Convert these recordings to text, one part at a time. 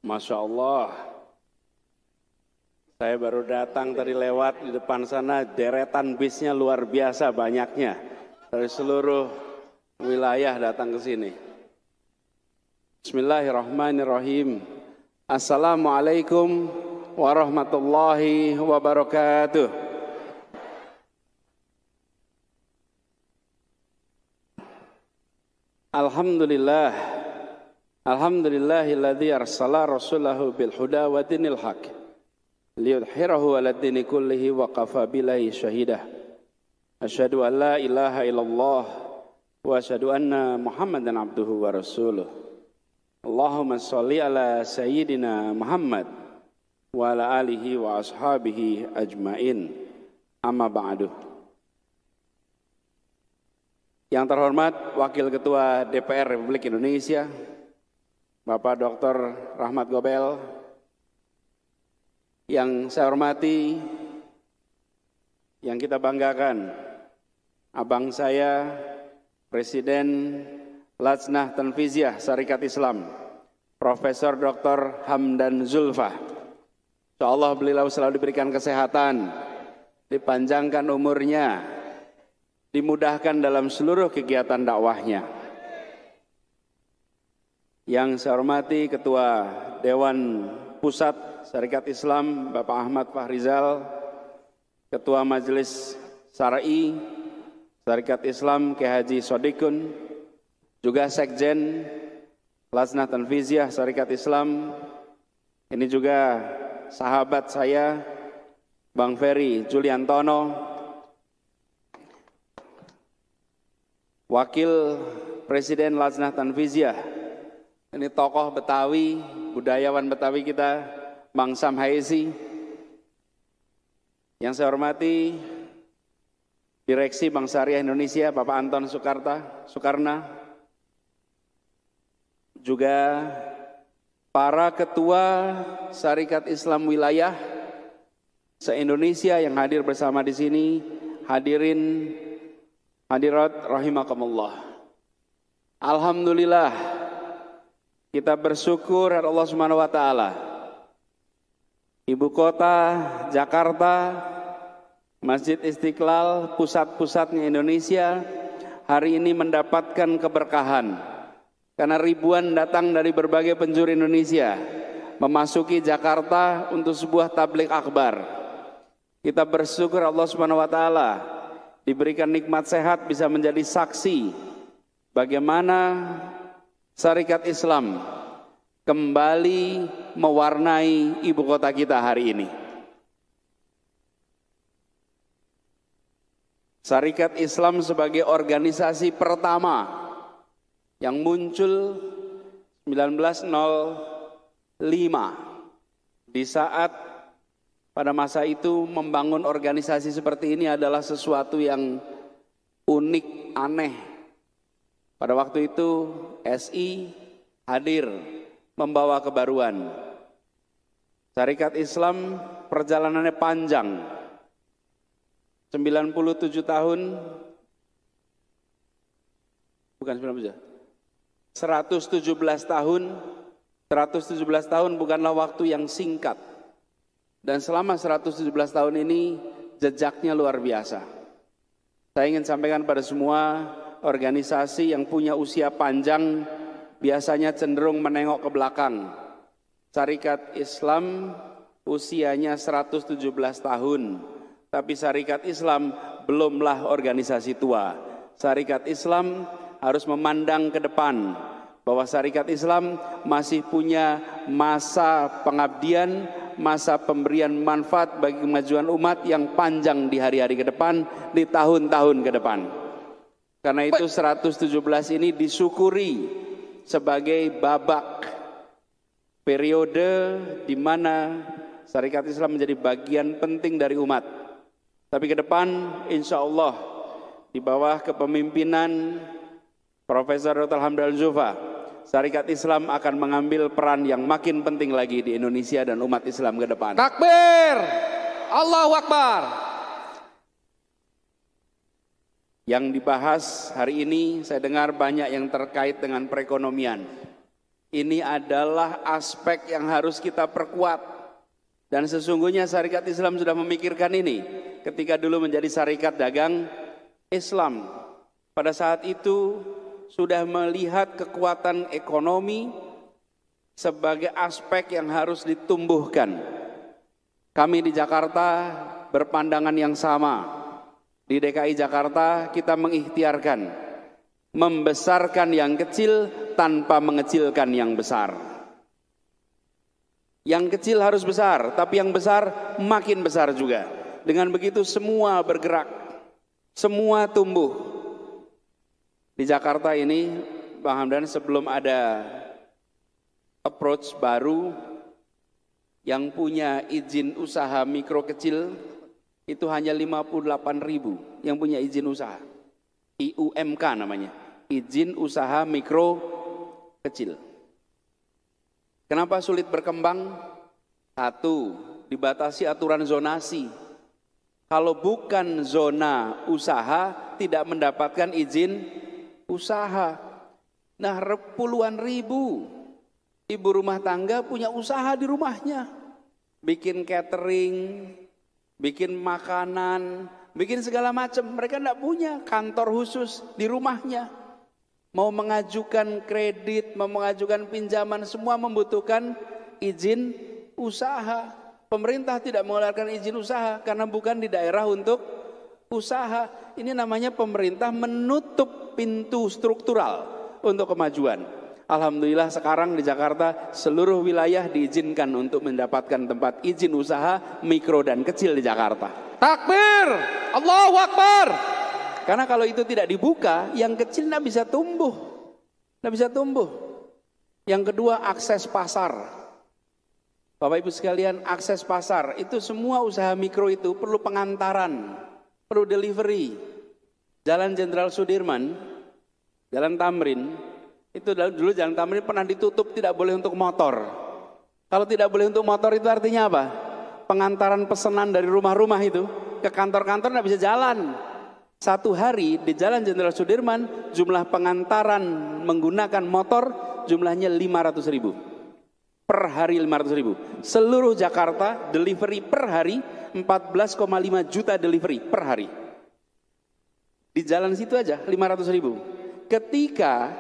Masya Allah, saya baru datang tadi lewat di depan sana, deretan bisnya luar biasa banyaknya. Dari seluruh wilayah datang ke sini. Bismillahirrahmanirrahim. Assalamualaikum warahmatullahi wabarakatuh. Alhamdulillah. Alhamdulillahilladzi arsala rasulahu bil huda wa dinil haq liyudhhirahu 'ala dini kullihi wa kafa billahi shahidah. Asyhadu an la ilaha illallah wa asyhadu anna Muhammadan abduhu wa rasuluh. Allahumma shalli ala sayyidina Muhammad wa ala alihi wa ashabihi ajmain. Amma ba'du. Yang terhormat Wakil Ketua DPR Republik Indonesia Bapak Dr. Rahmat Gobel, yang saya hormati, yang kita banggakan, abang saya, Presiden Lajnah Tanfizyah Syarikat Islam, Profesor Dr. Hamdan Zulfa. Insyaallah beliau selalu diberikan kesehatan, dipanjangkan umurnya, dimudahkan dalam seluruh kegiatan dakwahnya. Yang saya hormati Ketua Dewan Pusat Syarikat Islam Bapak Ahmad Fahrizal, Ketua Majelis Syar'i Syarikat Islam Kiai Haji Sodikun, juga Sekjen Lajnah Tanfizyah Syarikat Islam, ini juga sahabat saya Bang Ferry Juliantono, Wakil Presiden Lajnah Tanfizyah, ini tokoh Betawi, budayawan Betawi kita, Bang Sam Haezi. Yang saya hormati Direksi Bank Syariah Indonesia, Bapak Anton Soekarna. Juga para ketua Syarikat Islam wilayah se-Indonesia yang hadir bersama di sini, hadirat rahimakumullah. Alhamdulillah, kita bersyukur kepada Allah Subhanahu wa taala. Ibu kota Jakarta, Masjid Istiqlal, pusat-pusatnya Indonesia hari ini mendapatkan keberkahan karena ribuan datang dari berbagai penjuru Indonesia memasuki Jakarta untuk sebuah tabligh akbar. Kita bersyukur Allah Subhanahu wa taala diberikan nikmat sehat bisa menjadi saksi bagaimana Syarikat Islam kembali mewarnai ibu kota kita hari ini. Syarikat Islam sebagai organisasi pertama yang muncul 1905, di saat pada masa itu membangun organisasi seperti ini adalah sesuatu yang unik, aneh. Pada waktu itu SI hadir membawa kebaruan. Syarikat Islam perjalanannya panjang, 97 tahun, bukan 97, 117 tahun. 117 tahun bukanlah waktu yang singkat. Dan selama 117 tahun ini jejaknya luar biasa. Saya ingin sampaikan pada semua, organisasi yang punya usia panjang biasanya cenderung menengok ke belakang. Syarikat Islam usianya 117 tahun, tapi Syarikat Islam belumlah organisasi tua. Syarikat Islam harus memandang ke depan bahwa Syarikat Islam masih punya masa pengabdian, masa pemberian manfaat bagi kemajuan umat yang panjang di hari-hari ke depan, di tahun-tahun ke depan. Karena itu 117 ini disyukuri sebagai babak periode di mana Syarikat Islam menjadi bagian penting dari umat. Tapi ke depan insya Allah di bawah kepemimpinan Profesor Dr. Hamdan Zulfa, Syarikat Islam akan mengambil peran yang makin penting lagi di Indonesia dan umat Islam ke depan. Takbir! Allahu Akbar! Yang dibahas hari ini saya dengar banyak yang terkait dengan perekonomian. Ini adalah aspek yang harus kita perkuat. Dan sesungguhnya Syarikat Islam sudah memikirkan ini ketika dulu menjadi Syarikat Dagang Islam. Pada saat itu sudah melihat kekuatan ekonomi sebagai aspek yang harus ditumbuhkan. Kami di Jakarta berpandangan yang sama. Di DKI Jakarta kita mengikhtiarkan membesarkan yang kecil tanpa mengecilkan yang besar. Yang kecil harus besar, tapi yang besar makin besar juga. Dengan begitu semua bergerak, semua tumbuh. Di Jakarta ini, Bang Hamdan, sebelum ada approach baru, yang punya izin usaha mikro kecil itu hanya 58.000 yang punya izin usaha. IUMK namanya, izin usaha mikro kecil. Kenapa sulit berkembang? Satu, dibatasi aturan zonasi. Kalau bukan zona usaha, tidak mendapatkan izin usaha. Nah, puluhan ribu ibu rumah tangga punya usaha di rumahnya. Bikin catering, bikin makanan, bikin segala macam. Mereka tidak punya kantor khusus di rumahnya. Mau mengajukan kredit, mau mengajukan pinjaman, semua membutuhkan izin usaha. Pemerintah tidak mengeluarkan izin usaha karena bukan di daerah untuk usaha. Ini namanya pemerintah menutup pintu struktural untuk kemajuan. Alhamdulillah sekarang di Jakarta seluruh wilayah diizinkan untuk mendapatkan tempat izin usaha mikro dan kecil di Jakarta. Takbir, Allahu Akbar. Karena kalau itu tidak dibuka, yang kecil tidak bisa tumbuh. Tidak bisa tumbuh. Yang kedua, akses pasar. Bapak Ibu sekalian, akses pasar. Itu semua usaha mikro itu perlu pengantaran, perlu delivery. Jalan Jenderal Sudirman, Jalan Tamrin, itu dulu Jalan Tamrin pernah ditutup, tidak boleh untuk motor. Kalau tidak boleh untuk motor itu artinya apa? Pengantaran pesanan dari rumah-rumah itu ke kantor-kantor tidak bisa jalan. Satu hari di Jalan Jenderal Sudirman jumlah pengantaran menggunakan motor jumlahnya 500.000. Per hari 500.000. Seluruh Jakarta delivery per hari 14,5 juta delivery per hari. Di jalan situ aja 500.000. Ketika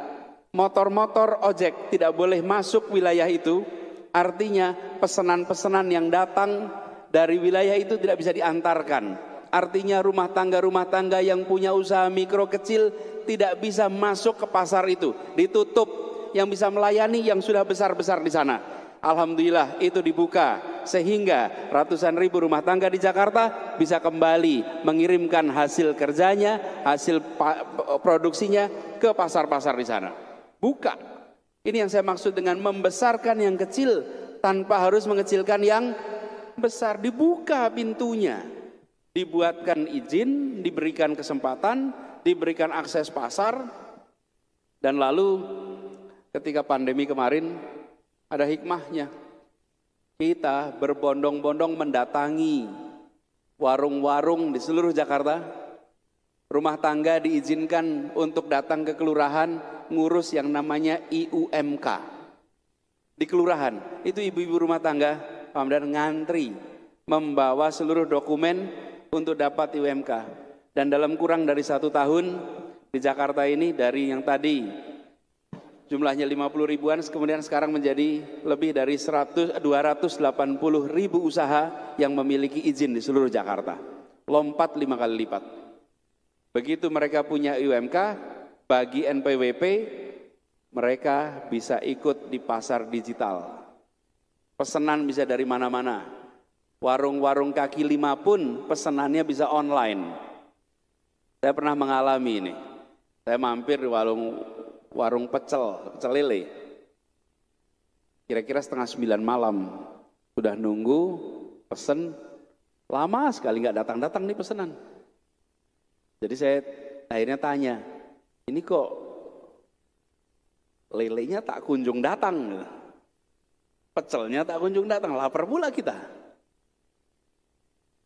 motor-motor ojek tidak boleh masuk wilayah itu, artinya pesanan-pesanan yang datang dari wilayah itu tidak bisa diantarkan. Artinya rumah tangga yang punya usaha mikro kecil tidak bisa masuk ke pasar itu, ditutup. Yang bisa melayani yang sudah besar-besar di sana. Alhamdulillah itu dibuka sehingga ratusan ribu rumah tangga di Jakarta bisa kembali mengirimkan hasil kerjanya, hasil produksinya ke pasar-pasar di sana. Buka. Ini yang saya maksud dengan membesarkan yang kecil tanpa harus mengecilkan yang besar. Dibuka pintunya. Dibuatkan izin, diberikan kesempatan, diberikan akses pasar, dan lalu ketika pandemi kemarin ada hikmahnya. Kita berbondong-bondong mendatangi warung-warung di seluruh Jakarta. Rumah tangga diizinkan untuk datang ke kelurahan ngurus yang namanya IUMK. Di kelurahan, itu ibu-ibu rumah tangga, Pak Hamdan, ngantri membawa seluruh dokumen untuk dapat IUMK. Dan dalam kurang dari 1 tahun di Jakarta ini, dari yang tadi jumlahnya 50 ribuan, kemudian sekarang menjadi lebih dari 280 ribu usaha yang memiliki izin di seluruh Jakarta. Lompat 5 kali lipat. Begitu mereka punya IUMK, bagi NPWP mereka bisa ikut di pasar digital. Pesanan bisa dari mana-mana. Warung-warung kaki lima pun pesanannya bisa online. Saya pernah mengalami ini. Saya mampir di warung pecel lele. Kira-kira 8:30 malam. Sudah nunggu, pesen. Lama sekali nggak datang-datang nih pesanan. Jadi saya akhirnya tanya, ini kok lelenya tak kunjung datang? Pecelnya tak kunjung datang, lapar pula kita.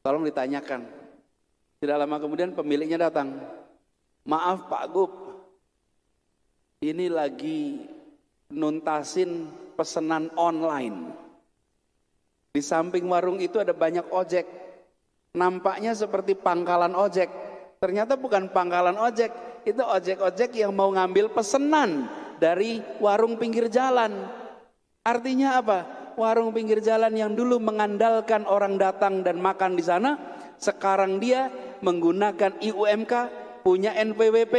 Tolong ditanyakan. Tidak lama kemudian pemiliknya datang. Maaf Pak Gub, ini lagi nuntasin pesanan online. Di samping warung itu ada banyak ojek. Nampaknya seperti pangkalan ojek. Ternyata bukan pangkalan ojek, itu ojek-ojek yang mau ngambil pesanan dari warung pinggir jalan. Artinya apa? Warung pinggir jalan yang dulu mengandalkan orang datang dan makan di sana, sekarang dia menggunakan IUMK, punya NPWP,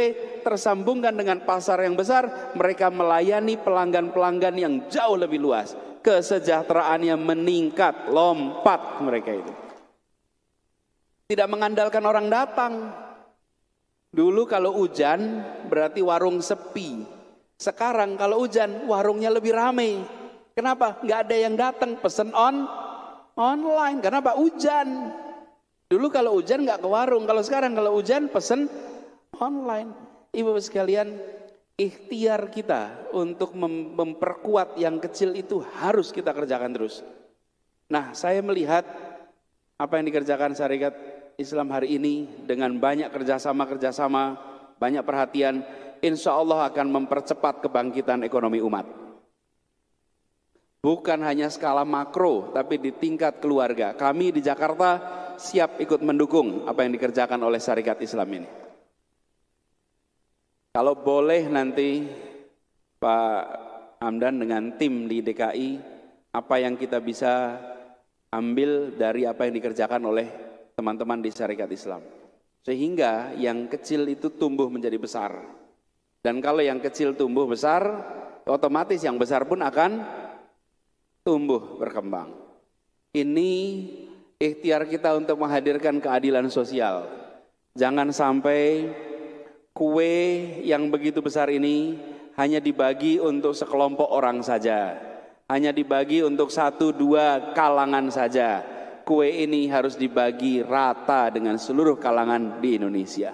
tersambungkan dengan pasar yang besar, mereka melayani pelanggan-pelanggan yang jauh lebih luas. Kesejahteraannya meningkat, lompat mereka itu. Tidak mengandalkan orang datang. Dulu kalau hujan berarti warung sepi. Sekarang kalau hujan warungnya lebih ramai. Kenapa? Nggak ada yang datang, pesen online. Kenapa? Hujan. Dulu kalau hujan nggak ke warung, kalau sekarang kalau hujan pesen online. Ibu sekalian, ikhtiar kita untuk memperkuat yang kecil itu harus kita kerjakan terus. Nah, saya melihat apa yang dikerjakan Syarikat Islam hari ini dengan banyak kerjasama, banyak perhatian, insya Allah akan mempercepat kebangkitan ekonomi umat. Bukan hanya skala makro, tapi di tingkat keluarga. Kami di Jakarta siap ikut mendukung apa yang dikerjakan oleh Syarikat Islam ini. Kalau boleh nanti Pak Hamdan dengan tim di DKI, apa yang kita bisa ambil dari apa yang dikerjakan oleh teman-teman di Syarikat Islam. Sehingga yang kecil itu tumbuh menjadi besar. Dan kalau yang kecil tumbuh besar, otomatis yang besar pun akan tumbuh berkembang. Ini ikhtiar kita untuk menghadirkan keadilan sosial. Jangan sampai kue yang begitu besar ini hanya dibagi untuk sekelompok orang saja, hanya dibagi untuk 1-2 kalangan saja. Kue ini harus dibagi rata dengan seluruh kalangan di Indonesia.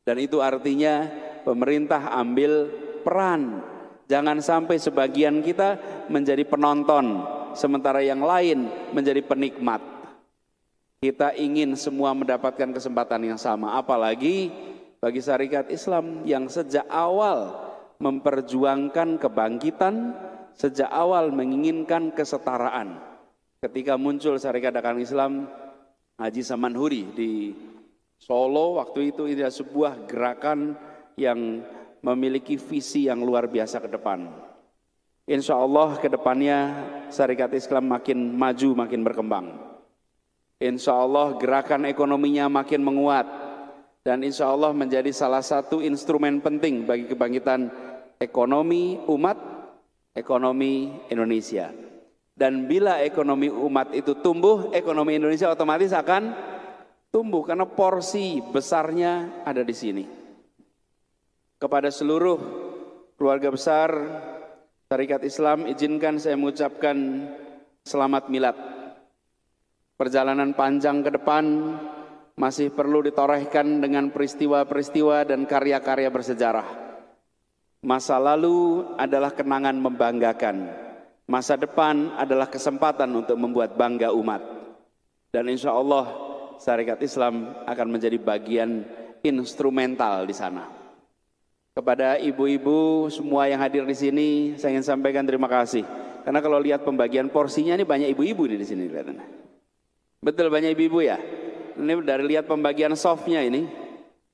Dan itu artinya pemerintah ambil peran. Jangan sampai sebagian kita menjadi penonton, sementara yang lain menjadi penikmat. Kita ingin semua mendapatkan kesempatan yang sama, apalagi bagi Syarikat Islam yang sejak awal memperjuangkan kebangkitan, sejak awal menginginkan kesetaraan. Ketika muncul Syarikat Dakwah Islam Haji Samanhuri di Solo, waktu itu adalah sebuah gerakan yang memiliki visi yang luar biasa ke depan. Insya Allah ke depannya Syarikat Islam makin maju, makin berkembang. Insya Allah gerakan ekonominya makin menguat. Dan insya Allah menjadi salah satu instrumen penting bagi kebangkitan ekonomi umat, ekonomi Indonesia. Dan bila ekonomi umat itu tumbuh, ekonomi Indonesia otomatis akan tumbuh karena porsi besarnya ada di sini. Kepada seluruh keluarga besar Syarikat Islam, izinkan saya mengucapkan selamat milad. Perjalanan panjang ke depan masih perlu ditorehkan dengan peristiwa-peristiwa dan karya-karya bersejarah. Masa lalu adalah kenangan membanggakan. Masa depan adalah kesempatan untuk membuat bangga umat. Dan insya Allah Syarikat Islam akan menjadi bagian instrumental di sana. Kepada ibu-ibu semua yang hadir di sini, saya ingin sampaikan terima kasih. Karena kalau lihat pembagian porsinya ini banyak ibu-ibu di sini kelihatannya. Betul banyak ibu-ibu ya. Ini dari lihat pembagian softnya ini,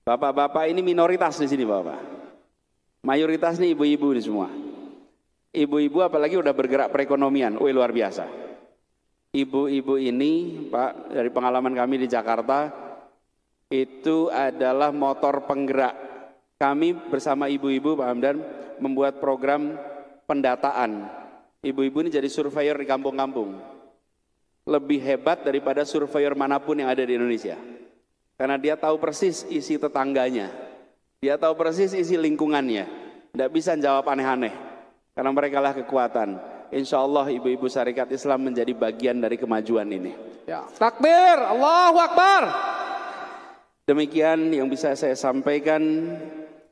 bapak-bapak ini minoritas di sini bapak. Mayoritas nih ibu-ibu ini semua. Ibu-ibu apalagi udah bergerak perekonomian, luar biasa. Ibu-ibu ini Pak, dari pengalaman kami di Jakarta, itu adalah motor penggerak. Kami bersama ibu-ibu Pak Hamdan membuat program pendataan. Ibu-ibu ini jadi surveyor di kampung-kampung. Lebih hebat daripada surveyor manapun yang ada di Indonesia. Karena dia tahu persis isi tetangganya. Dia tahu persis isi lingkungannya. Tidak bisa jawab aneh-aneh. Karena mereka lah kekuatan. Insya Allah ibu-ibu Syarikat Islam menjadi bagian dari kemajuan ini. Ya, takbir, Allahu Akbar. Demikian yang bisa saya sampaikan.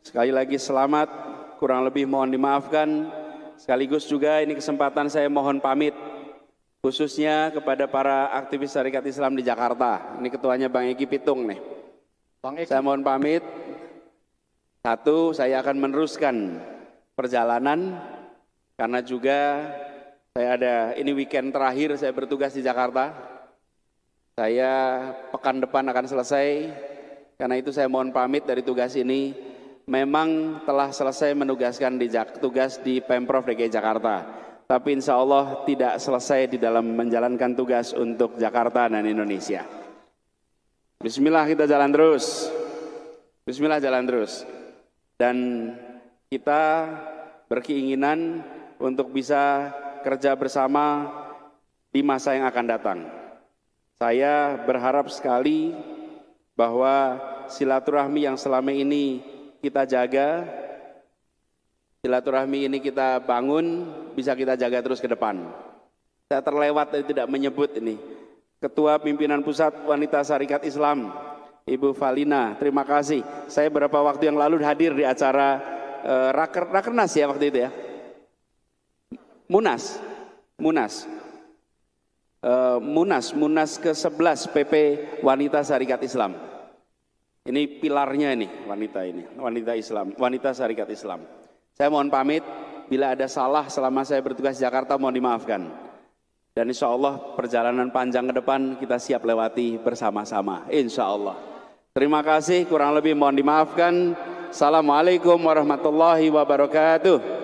Sekali lagi selamat, kurang lebih mohon dimaafkan. Sekaligus juga ini kesempatan saya mohon pamit. Khususnya kepada para aktivis Syarikat Islam di Jakarta. Ini ketuanya Bang Eki Pitung nih. Bang Eki. Saya mohon pamit. Satu, saya akan meneruskan perjalanan karena juga ini weekend terakhir saya bertugas di Jakarta. Saya pekan depan akan selesai, karena itu saya mohon pamit dari tugas ini. Memang telah selesai menugaskan tugas di Pemprov DKI Jakarta, tapi insya Allah tidak selesai di dalam menjalankan tugas untuk Jakarta dan Indonesia. Bismillah, kita jalan terus. Bismillah, jalan terus. Dan kita berkeinginan untuk bisa kerja bersama di masa yang akan datang. Saya berharap sekali bahwa silaturahmi yang selama ini kita jaga, silaturahmi ini kita bangun, bisa kita jaga terus ke depan. Saya terlewat tadi tidak menyebut ini Ketua Pimpinan Pusat Wanita Syarikat Islam, Ibu Valina. Terima kasih. Saya beberapa waktu yang lalu hadir di acara Rakernas ya waktu itu ya. Munas ke-11 PP Wanita Syarikat Islam. Ini pilarnya wanita Islam, wanita Syarikat Islam. Saya mohon pamit, bila ada salah selama saya bertugas di Jakarta mohon dimaafkan. Dan insya Allah perjalanan panjang ke depan kita siap lewati bersama-sama, insya Allah. Terima kasih, kurang lebih mohon dimaafkan. Assalamualaikum warahmatullahi wabarakatuh.